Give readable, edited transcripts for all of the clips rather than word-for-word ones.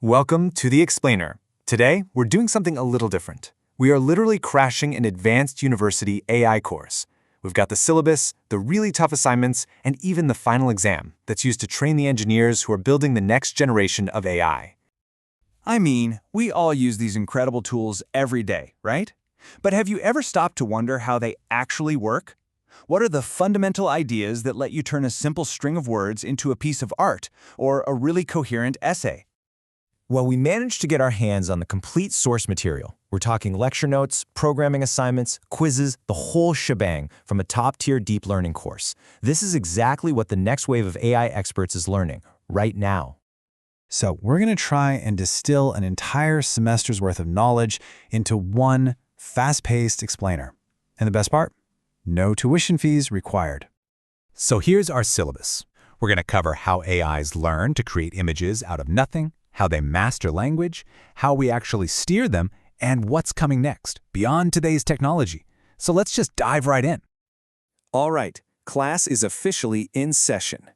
Welcome to The Explainer. Today, we're doing something a little different. We are literally crashing an advanced university AI course. We've got the syllabus, the really tough assignments, and even the final exam that's used to train the engineers who are building the next generation of AI. I mean, we all use these incredible tools every day, right? But have you ever stopped to wonder how they actually work? What are the fundamental ideas that let you turn a simple string of words into a piece of art or a really coherent essay? Well, we managed to get our hands on the complete source material. We're talking lecture notes, programming assignments, quizzes, the whole shebang from a top-tier deep learning course. This is exactly what the next wave of AI experts is learning right now. So we're going to try and distill an entire semester's worth of knowledge into one fast-paced explainer. And the best part? No tuition fees required. So here's our syllabus. We're going to cover how AIs learn to create images out of nothing, how they master language, how we actually steer them, and what's coming next, beyond today's technology. So let's just dive right in. All right, class is officially in session.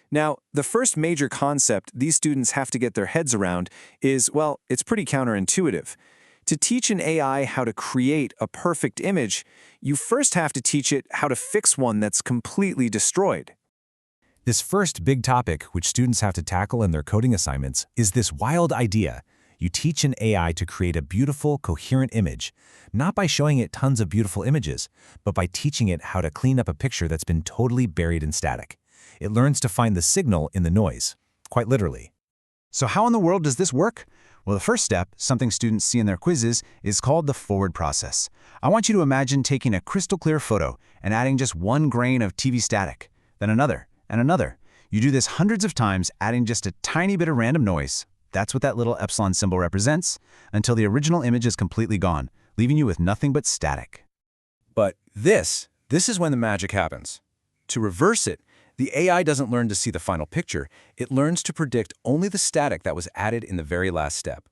Now, the first major concept these students have to get their heads around is, well, it's pretty counterintuitive. To teach an AI how to create a perfect image, you first have to teach it how to fix one that's completely destroyed. This first big topic, which students have to tackle in their coding assignments, is this wild idea. You teach an AI to create a beautiful, coherent image, not by showing it tons of beautiful images, but by teaching it how to clean up a picture that's been totally buried in static. It learns to find the signal in the noise, quite literally. So how in the world does this work? Well, the first step, something students see in their quizzes, is called the forward process. I want you to imagine taking a crystal clear photo and adding just one grain of TV static, then another, and another. You do this hundreds of times, adding just a tiny bit of random noise. That's what that little epsilon symbol represents, until the original image is completely gone, leaving you with nothing but static. But this is when the magic happens. To reverse it, the AI doesn't learn to see the final picture. It learns to predict only the static that was added in the very last step.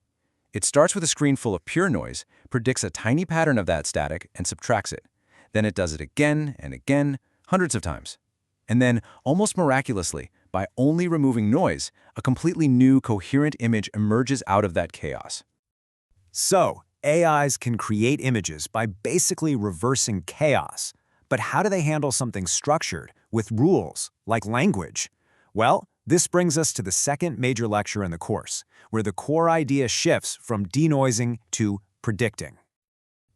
It starts with a screen full of pure noise, predicts a tiny pattern of that static, and subtracts it. Then it does it again and again, hundreds of times. And then, almost miraculously, by only removing noise, a completely new, coherent image emerges out of that chaos. So, AIs can create images by basically reversing chaos. But how do they handle something structured, with rules, like language? Well, this brings us to the second major lecture in the course, where the core idea shifts from denoising to predicting.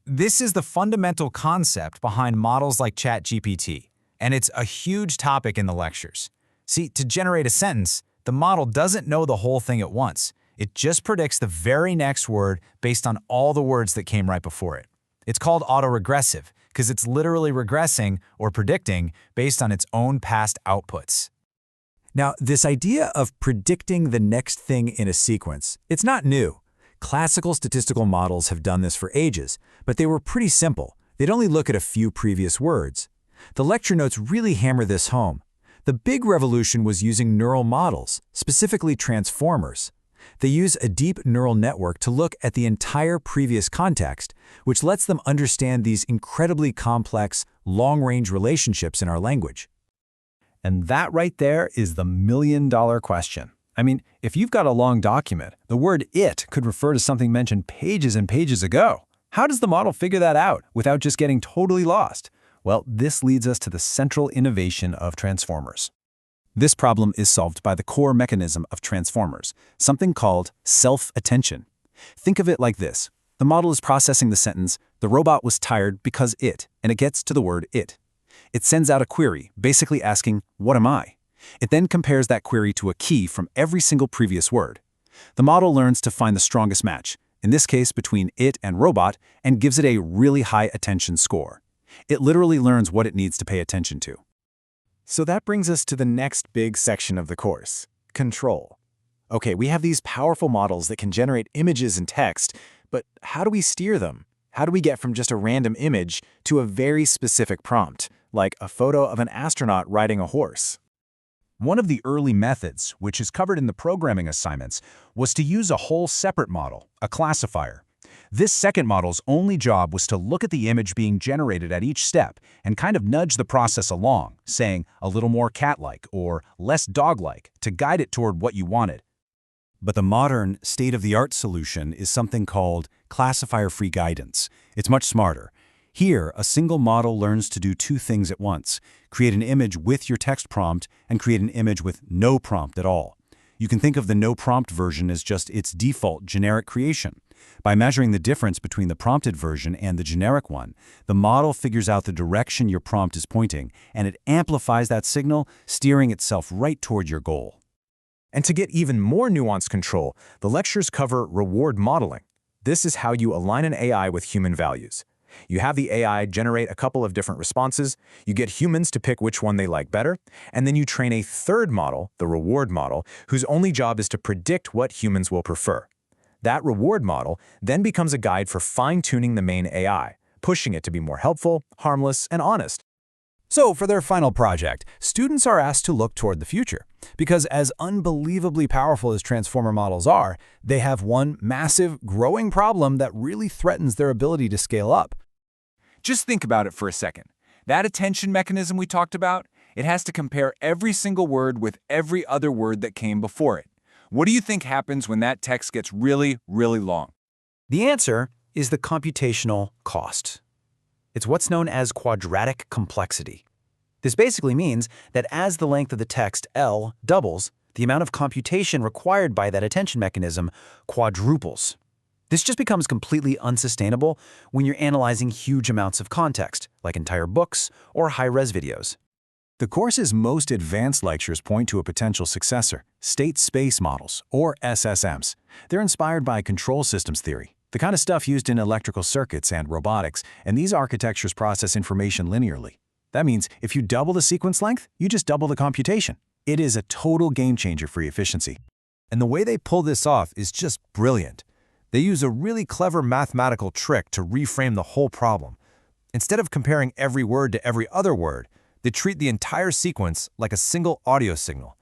This is the fundamental concept behind models like ChatGPT, and it's a huge topic in the lectures. See, to generate a sentence, the model doesn't know the whole thing at once. It just predicts the very next word based on all the words that came right before it. It's called autoregressive because it's literally regressing or predicting based on its own past outputs. Now, this idea of predicting the next thing in a sequence, it's not new. Classical statistical models have done this for ages, but they were pretty simple. They'd only look at a few previous words. The lecture notes really hammer this home. The big revolution was using neural models, specifically transformers. They use a deep neural network to look at the entire previous context, which lets them understand these incredibly complex, long-range relationships in our language. And that right there is the million-dollar question. I mean, if you've got a long document, the word "it" could refer to something mentioned pages and pages ago. How does the model figure that out without just getting totally lost? Well, this leads us to the central innovation of transformers. This problem is solved by the core mechanism of transformers, something called self-attention. Think of it like this. The model is processing the sentence, "The robot was tired because it," and it gets to the word "it." It sends out a query, basically asking, "What am I?" It then compares that query to a key from every single previous word. The model learns to find the strongest match, in this case between it and robot, and gives it a really high attention score. It literally learns what it needs to pay attention to. So that brings us to the next big section of the course, control. Okay, we have these powerful models that can generate images and text, but how do we steer them? How do we get from just a random image to a very specific prompt, like a photo of an astronaut riding a horse? One of the early methods, which is covered in the programming assignments, was to use a whole separate model, a classifier. This second model's only job was to look at the image being generated at each step and kind of nudge the process along, saying a little more cat-like or less dog-like to guide it toward what you wanted. But the modern, state-of-the-art solution is something called classifier-free guidance. It's much smarter. Here, a single model learns to do two things at once: create an image with your text prompt and create an image with no prompt at all. You can think of the no-prompt version as just its default generic creation. By measuring the difference between the prompted version and the generic one, the model figures out the direction your prompt is pointing, and it amplifies that signal, steering itself right toward your goal. And to get even more nuanced control, the lectures cover reward modeling. This is how you align an AI with human values. You have the AI generate a couple of different responses, you get humans to pick which one they like better, and then you train a third model, the reward model, whose only job is to predict what humans will prefer. That reward model then becomes a guide for fine-tuning the main AI, pushing it to be more helpful, harmless, and honest. So for their final project, students are asked to look toward the future, because as unbelievably powerful as transformer models are, they have one massive, growing problem that really threatens their ability to scale up. Just think about it for a second. That attention mechanism we talked about, it has to compare every single word with every other word that came before it. What do you think happens when that text gets really, really long? The answer is the computational cost. It's what's known as quadratic complexity. This basically means that as the length of the text, L, doubles, the amount of computation required by that attention mechanism quadruples. This just becomes completely unsustainable when you're analyzing huge amounts of context, like entire books or high-res videos. The course's most advanced lectures point to a potential successor, state-space models, or SSMs. They're inspired by control systems theory, the kind of stuff used in electrical circuits and robotics, and these architectures process information linearly. That means if you double the sequence length, you just double the computation. It is a total game changer for efficiency. And the way they pull this off is just brilliant. They use a really clever mathematical trick to reframe the whole problem. Instead of comparing every word to every other word, they treat the entire sequence like a single audio signal.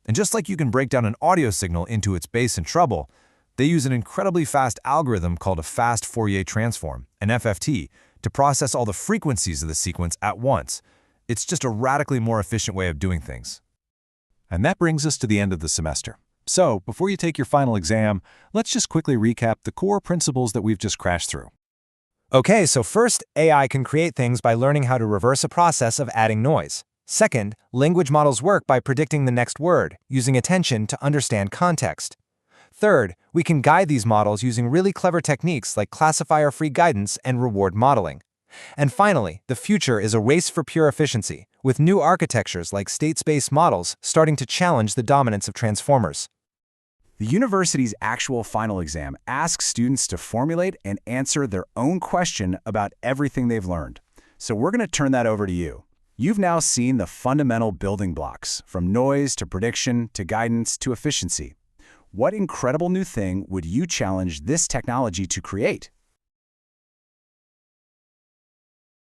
And just like you can break down an audio signal into its bass and treble, they use an incredibly fast algorithm called a fast Fourier transform, an FFT, to process all the frequencies of the sequence at once. It's just a radically more efficient way of doing things. And that brings us to the end of the semester. So, before you take your final exam, let's just quickly recap the core principles that we've just crashed through. Okay, so first, AI can create things by learning how to reverse a process of adding noise. Second, language models work by predicting the next word, using attention to understand context. Third, we can guide these models using really clever techniques like classifier-free guidance and reward modeling. And finally, the future is a race for pure efficiency, with new architectures like state-space models starting to challenge the dominance of transformers. The university's actual final exam asks students to formulate and answer their own question about everything they've learned. So we're going to turn that over to you. You've now seen the fundamental building blocks, from noise to prediction to guidance to efficiency. What incredible new thing would you challenge this technology to create?